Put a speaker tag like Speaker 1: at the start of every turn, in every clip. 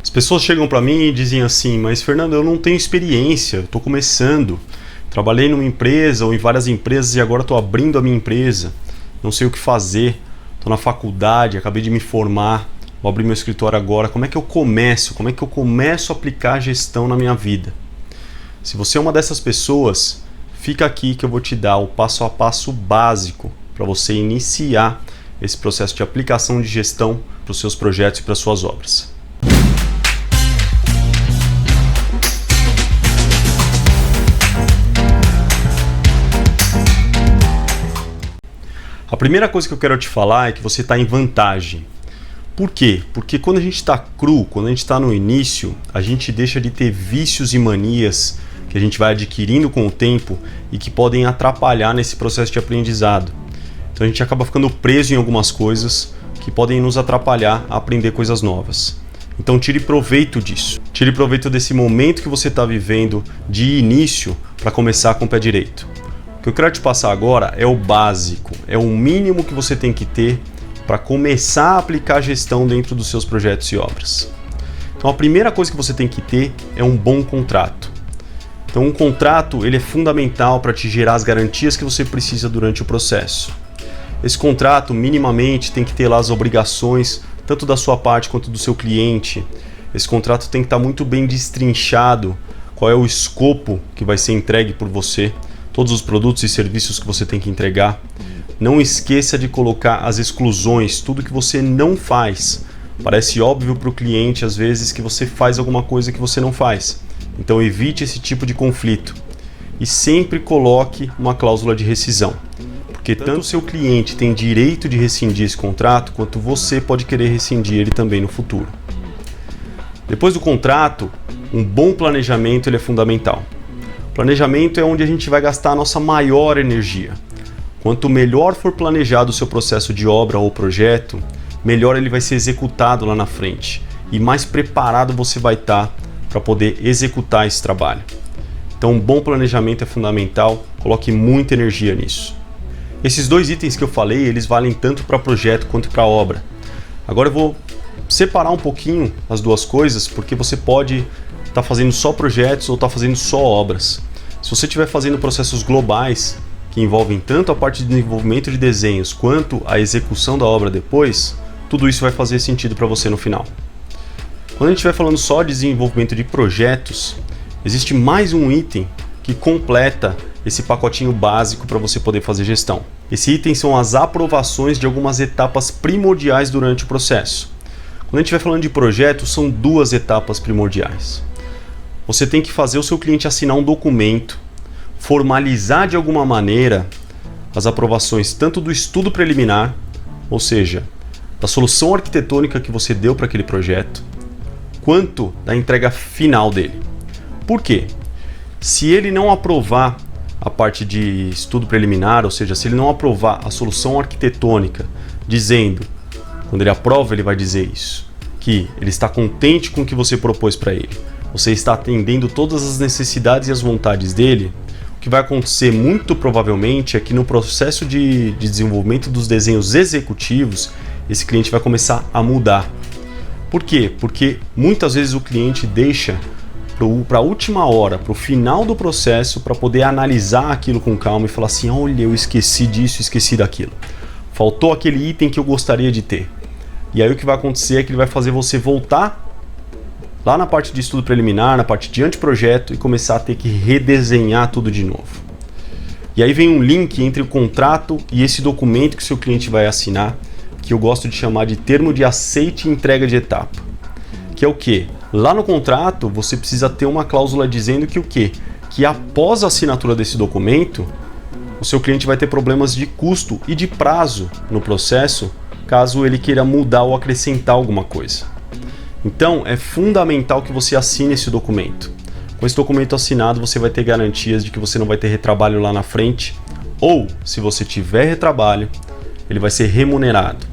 Speaker 1: As pessoas chegam para mim e dizem assim, mas Fernando, eu não tenho experiência, estou começando, trabalhei numa empresa ou em várias empresas e agora estou abrindo a minha empresa, não sei o que fazer, estou na faculdade, acabei de me formar, vou abrir meu escritório agora, como é que eu começo? Como é que eu começo a aplicar gestão na minha vida? Se você é uma dessas pessoas, fica aqui que eu vou te dar o passo a passo básico para você iniciar esse processo de aplicação de gestão para os seus projetos e para as suas obras. A primeira coisa que eu quero te falar é que você está em vantagem. Por quê? Porque quando a gente está cru, quando a gente está no início, a gente deixa de ter vícios e manias que a gente vai adquirindo com o tempo e que podem atrapalhar nesse processo de aprendizado. Então a gente acaba ficando preso em algumas coisas que podem nos atrapalhar a aprender coisas novas. Então tire proveito disso. Tire proveito desse momento que você está vivendo de início para começar com o pé direito. O que eu quero te passar agora é o básico, é o mínimo que você tem que ter para começar a aplicar gestão dentro dos seus projetos e obras. Então a primeira coisa que você tem que ter é um bom contrato. Então um contrato ele é fundamental para te gerar as garantias que você precisa durante o processo. Esse contrato minimamente tem que ter lá as obrigações, tanto da sua parte quanto do seu cliente. Esse contrato tem que estar muito bem destrinchado, qual é o escopo que vai ser entregue por você, todos os produtos e serviços que você tem que entregar. Não esqueça de colocar as exclusões, tudo que você não faz. Parece óbvio para o cliente às vezes que você faz alguma coisa que você não faz. Então evite esse tipo de conflito. E sempre coloque uma cláusula de rescisão. Porque tanto o seu cliente tem direito de rescindir esse contrato, quanto você pode querer rescindir ele também no futuro. Depois do contrato, um bom planejamento ele é fundamental. Planejamento é onde a gente vai gastar a nossa maior energia. Quanto melhor for planejado o seu processo de obra ou projeto, melhor ele vai ser executado lá na frente e mais preparado você vai estar para poder executar esse trabalho. Então um bom planejamento é fundamental, coloque muita energia nisso. Esses dois itens que eu falei, eles valem tanto para projeto quanto para obra. Agora eu vou separar um pouquinho as duas coisas, porque você pode estar fazendo só projetos ou estar fazendo só obras. Se você estiver fazendo processos globais, que envolvem tanto a parte de desenvolvimento de desenhos quanto a execução da obra depois, tudo isso vai fazer sentido para você no final. Quando a gente estiver falando só de desenvolvimento de projetos, existe mais um item que completa esse pacotinho básico para você poder fazer gestão. Esse item são as aprovações de algumas etapas primordiais durante o processo. Quando a gente estiver falando de projetos, são duas etapas primordiais. Você tem que fazer o seu cliente assinar um documento, formalizar de alguma maneira as aprovações tanto do estudo preliminar, ou seja, da solução arquitetônica que você deu para aquele projeto, quanto da entrega final dele. Por quê? Se ele não aprovar a parte de estudo preliminar, ou seja, se ele não aprovar a solução arquitetônica, dizendo, quando ele aprova ele vai dizer isso, que ele está contente com o que você propôs para ele, você está atendendo todas as necessidades e as vontades dele, o que vai acontecer muito provavelmente é que no processo de desenvolvimento dos desenhos executivos, esse cliente vai começar a mudar. Por quê? Porque muitas vezes o cliente deixa para a última hora, para o final do processo, para poder analisar aquilo com calma e falar assim, olha, eu esqueci disso, esqueci daquilo. Faltou aquele item que eu gostaria de ter. E aí o que vai acontecer é que ele vai fazer você voltar lá na parte de estudo preliminar, na parte de anteprojeto e começar a ter que redesenhar tudo de novo. E aí vem um link entre o contrato e esse documento que o seu cliente vai assinar, que eu gosto de chamar de termo de aceite e entrega de etapa. Que é o quê? Lá no contrato você precisa ter uma cláusula dizendo que o quê? Que após a assinatura desse documento, o seu cliente vai ter problemas de custo e de prazo no processo, caso ele queira mudar ou acrescentar alguma coisa. Então é fundamental que você assine esse documento. Com esse documento assinado você vai ter garantias de que você não vai ter retrabalho lá na frente, ou se você tiver retrabalho, ele vai ser remunerado.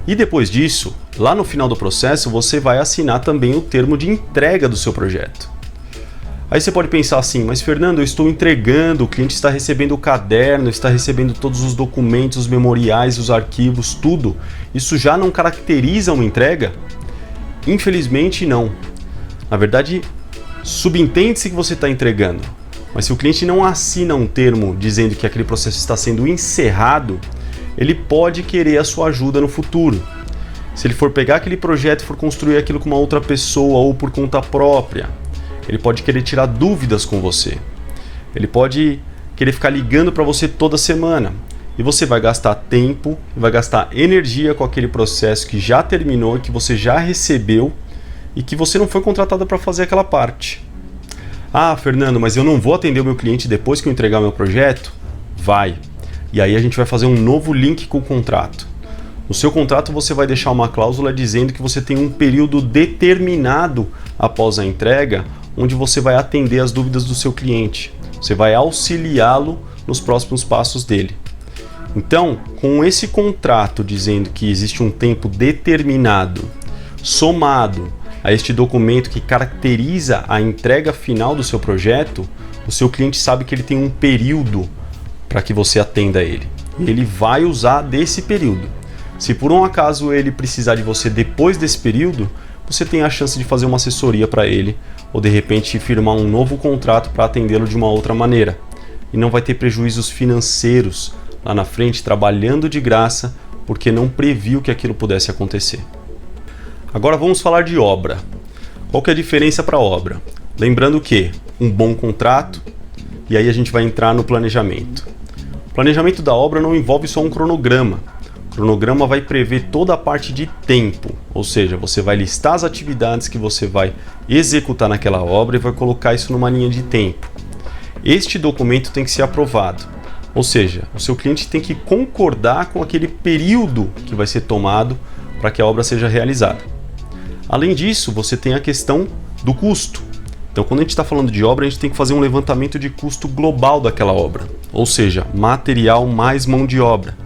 Speaker 1: E depois disso, lá no final do processo, você vai assinar também o termo de entrega do seu projeto. Aí você pode pensar assim, mas Fernando, eu estou entregando, o cliente está recebendo o caderno, está recebendo todos os documentos, os memoriais, os arquivos, tudo. Isso já não caracteriza uma entrega? Infelizmente, não. Na verdade, subentende-se que você está entregando, mas se o cliente não assina um termo dizendo que aquele processo está sendo encerrado, ele pode querer a sua ajuda no futuro. Se ele for pegar aquele projeto e for construir aquilo com uma outra pessoa ou por conta própria, ele pode querer tirar dúvidas com você. Ele pode querer ficar ligando para você toda semana. E você vai gastar tempo, vai gastar energia com aquele processo que já terminou, que você já recebeu e que você não foi contratado para fazer aquela parte. Ah, Fernando, mas eu não vou atender o meu cliente depois que eu entregar meu projeto? Vai. E aí a gente vai fazer um novo link com o contrato. No seu contrato você vai deixar uma cláusula dizendo que você tem um período determinado após a entrega, onde você vai atender as dúvidas do seu cliente. Você vai auxiliá-lo nos próximos passos dele. Então, com esse contrato dizendo que existe um tempo determinado, somado a este documento que caracteriza a entrega final do seu projeto, o seu cliente sabe que ele tem um período para que você atenda ele. E ele vai usar desse período. Se por um acaso ele precisar de você depois desse período, você tem a chance de fazer uma assessoria para ele ou de repente firmar um novo contrato para atendê-lo de uma outra maneira. E não vai ter prejuízos financeiros lá na frente trabalhando de graça porque não previu que aquilo pudesse acontecer. Agora vamos falar de obra. Qual que é a diferença para obra? Lembrando que um bom contrato, e aí a gente vai entrar no planejamento. O planejamento da obra não envolve só um cronograma. O cronograma vai prever toda a parte de tempo, ou seja, você vai listar as atividades que você vai executar naquela obra e vai colocar isso numa linha de tempo. Este documento tem que ser aprovado, ou seja, o seu cliente tem que concordar com aquele período que vai ser tomado para que a obra seja realizada. Além disso, você tem a questão do custo. Então, quando a gente está falando de obra, a gente tem que fazer um levantamento de custo global daquela obra, ou seja, material mais mão de obra.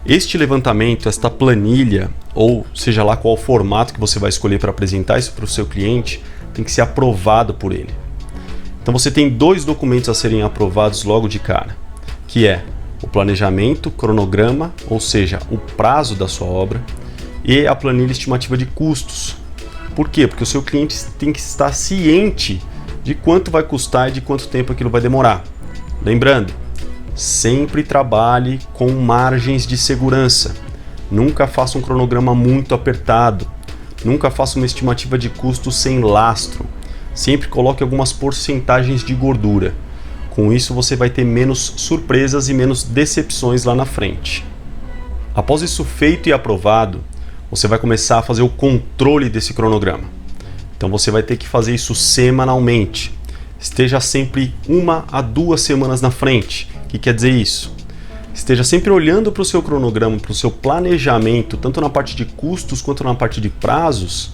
Speaker 1: Este levantamento, esta planilha, ou seja lá qual formato que você vai escolher para apresentar isso para o seu cliente, tem que ser aprovado por ele. Então você tem dois documentos a serem aprovados logo de cara, que é o planejamento, cronograma, ou seja, o prazo da sua obra, e a planilha estimativa de custos. Por quê? Porque o seu cliente tem que estar ciente de quanto vai custar e de quanto tempo aquilo vai demorar. Lembrando, sempre trabalhe com margens de segurança. Nunca faça um cronograma muito apertado. Nunca faça uma estimativa de custos sem lastro. Sempre coloque algumas porcentagens de gordura. Com isso você vai ter menos surpresas e menos decepções lá na frente. Após isso feito e aprovado, você vai começar a fazer o controle desse cronograma. Então você vai ter que fazer isso semanalmente. Esteja sempre 1 a 2 semanas na frente. O que quer dizer isso? Esteja sempre olhando para o seu cronograma, para o seu planejamento, tanto na parte de custos quanto na parte de prazos,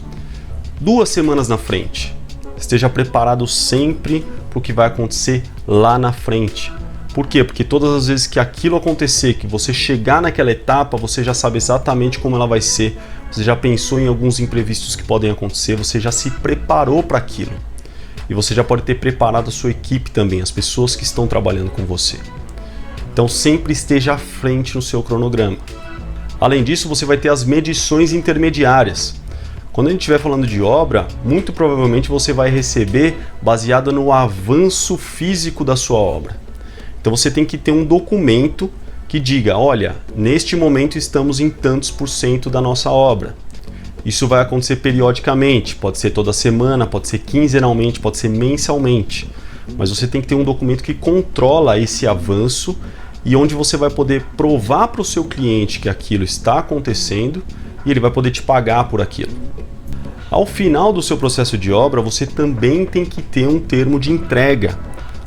Speaker 1: 2 semanas na frente. Esteja preparado sempre para o que vai acontecer lá na frente. Por quê? Porque todas as vezes que aquilo acontecer, que você chegar naquela etapa, você já sabe exatamente como ela vai ser, você já pensou em alguns imprevistos que podem acontecer, você já se preparou para aquilo. E você já pode ter preparado a sua equipe também, as pessoas que estão trabalhando com você. Então sempre esteja à frente no seu cronograma. Além disso, você vai ter as medições intermediárias. Quando a gente estiver falando de obra, muito provavelmente você vai receber baseado no avanço físico da sua obra. Então você tem que ter um documento que diga, olha, neste momento estamos em tantos % da nossa obra. Isso vai acontecer periodicamente, pode ser toda semana, pode ser quinzenalmente, pode ser mensalmente. Mas você tem que ter um documento que controla esse avanço e onde você vai poder provar para o seu cliente que aquilo está acontecendo e ele vai poder te pagar por aquilo. Ao final do seu processo de obra, você também tem que ter um termo de entrega.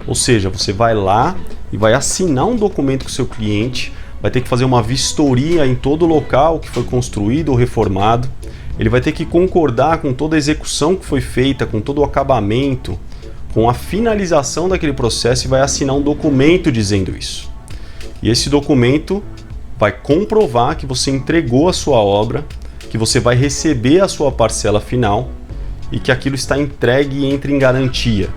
Speaker 1: Ou seja, você vai lá e vai assinar um documento com o seu cliente, vai ter que fazer uma vistoria em todo o local que foi construído ou reformado, ele vai ter que concordar com toda a execução que foi feita, com todo o acabamento, com a finalização daquele processo e vai assinar um documento dizendo isso. E esse documento vai comprovar que você entregou a sua obra, que você vai receber a sua parcela final e que aquilo está entregue e entra em garantia.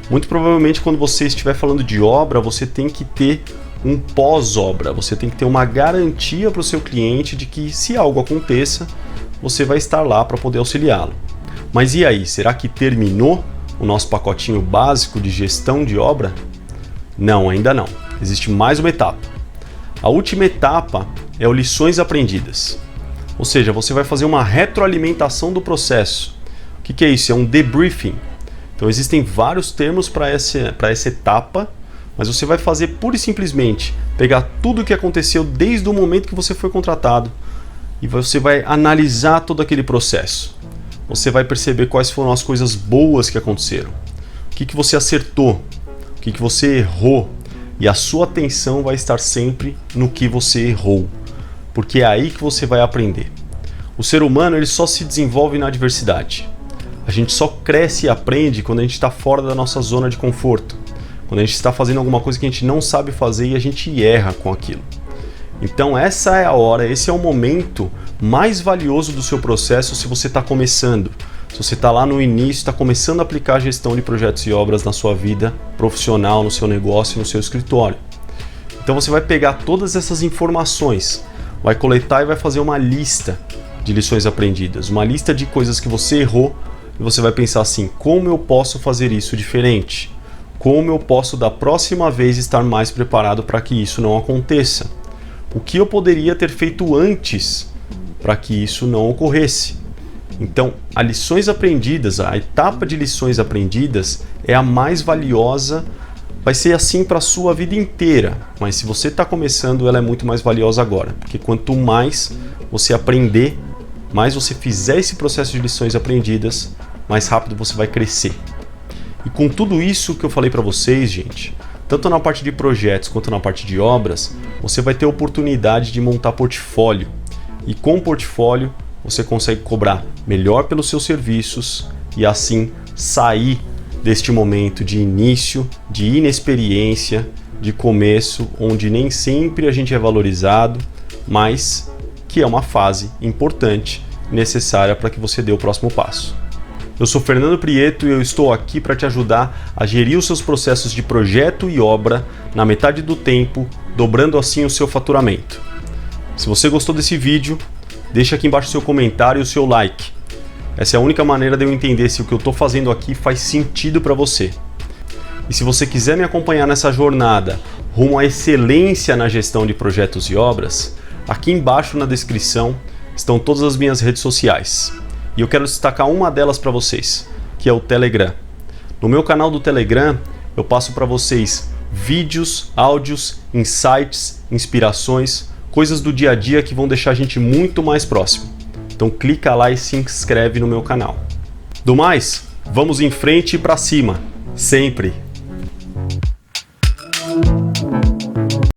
Speaker 1: Muito provavelmente quando você estiver falando de obra, você tem que ter um pós-obra, você tem que ter uma garantia para o seu cliente de que se algo aconteça, você vai estar lá para poder auxiliá-lo. Mas e aí, será que terminou o nosso pacotinho básico de gestão de obra? Não, ainda não. Existe mais uma etapa. A última etapa é o lições aprendidas. Ou seja, você vai fazer uma retroalimentação do processo. O que é isso? É um debriefing. Então existem vários termos para essa etapa, mas você vai fazer pura e simplesmente pegar tudo o que aconteceu desde o momento que você foi contratado e você vai analisar todo aquele processo. Você vai perceber quais foram as coisas boas que aconteceram, o que você acertou, o que você errou, e a sua atenção vai estar sempre no que você errou, porque é aí que você vai aprender. O ser humano ele só se desenvolve na adversidade. A gente só cresce e aprende quando a gente está fora da nossa zona de conforto, quando a gente está fazendo alguma coisa que a gente não sabe fazer e a gente erra com aquilo. Então essa é a hora, esse é o momento mais valioso do seu processo se você está começando. Se você está lá no início, está começando a aplicar a gestão de projetos e obras na sua vida profissional, no seu negócio, no seu escritório. Então você vai pegar todas essas informações, vai coletar e vai fazer uma lista de lições aprendidas, uma lista de coisas que você errou e você vai pensar assim, como eu posso fazer isso diferente? Como eu posso da próxima vez estar mais preparado para que isso não aconteça? O que eu poderia ter feito antes para que isso não ocorresse? Então, as lições aprendidas, a etapa de lições aprendidas é a mais valiosa, vai ser assim para a sua vida inteira, mas se você está começando, ela é muito mais valiosa agora, porque quanto mais você aprender, mais você fizer esse processo de lições aprendidas, mais rápido você vai crescer. E com tudo isso que eu falei para vocês, gente, tanto na parte de projetos quanto na parte de obras, você vai ter a oportunidade de montar portfólio. E com o portfólio, você consegue cobrar melhor pelos seus serviços e assim sair deste momento de início, de inexperiência, de começo, onde nem sempre a gente é valorizado, mas que é uma fase importante, necessária para que você dê o próximo passo. Eu sou Fernando Prieto e eu estou aqui para te ajudar a gerir os seus processos de projeto e obra na metade do tempo, dobrando assim o seu faturamento. Se você gostou desse vídeo, deixa aqui embaixo o seu comentário e o seu like. Essa é a única maneira de eu entender se o que eu estou fazendo aqui faz sentido para você. E se você quiser me acompanhar nessa jornada rumo à excelência na gestão de projetos e obras, aqui embaixo na descrição estão todas as minhas redes sociais. E eu quero destacar uma delas para vocês, que é o Telegram. No meu canal do Telegram, eu passo para vocês vídeos, áudios, insights, inspirações, coisas do dia a dia que vão deixar a gente muito mais próximo. Então clica lá e se inscreve no meu canal. Do mais, vamos em frente e para cima, sempre!